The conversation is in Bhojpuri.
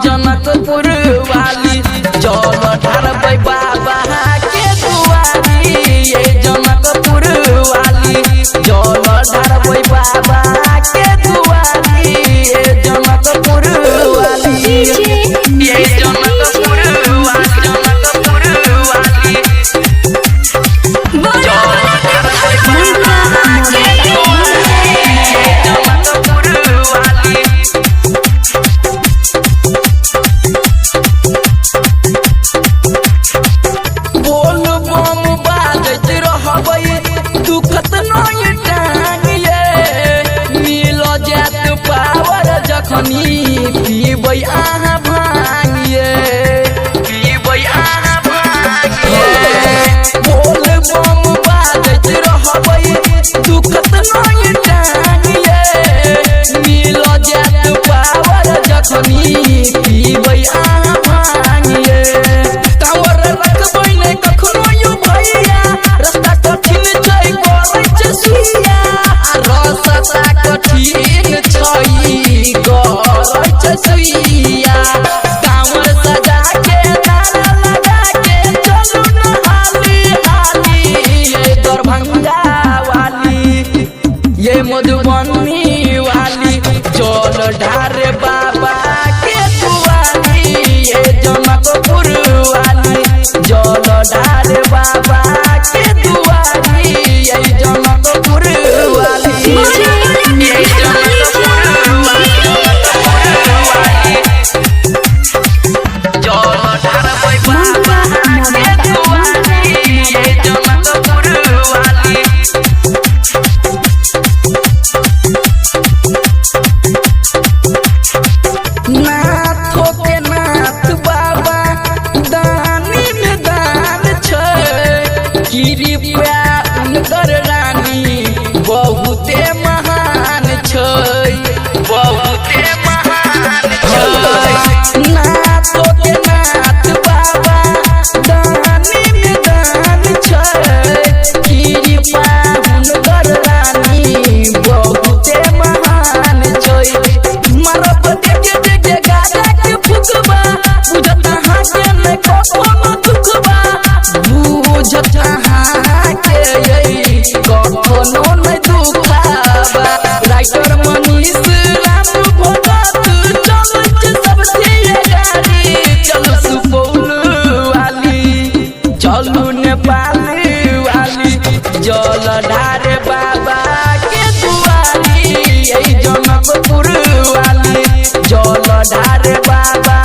जनकपुर वाली जल ढारबै बाबा के दुआरी ये जनकपुर वाली जल ढारबै बाबा के दुआरी ये जनकपुर वाली ये जनकपुर वाली जनकपुर वाली जल ढारबै बाबा के दुआरी ये जनकपुर वाली पीबै आहा भांगिए पीबै आहा भांगिए बोल बम बाजत रहबै दुखत नहीं टांगिए मिल जात पावर जखनी पीबै आहा भांगिए कावर रखबै ने कखनो यौ भैया रास्ता कठिन छै करै छै सुइया रास्ता कठिन छै सुइया कांवर सजा के नारा लगा के चलू न हाली हाली ये दरभंगा वाली ये मधुबनी वाली चल ढारे बाबा के दुआरी ये जनकपुर वाली जल ढारे बाबा के दुआरी ये जनकपुर वाली ये जनकपुर उनकर रानी बहुते महान छै बहुते महान छै नाथो के नाथ बाबा दानी में दान छै कृपा उनकर रानी बहुते महान छै मरब देखे देखे गाजा के फुकबा बुझत हां के न कोनो दुखबा बुझत हां के कखनो नहीं दुखाबा राइटर मनीष राम भगत चल सबसे गाड़ी चल सुपौल वाली चलू नेपाल वाली जल ढारे बाबा के दुआरी ये जनकपुर वाली जल ढारे बाबा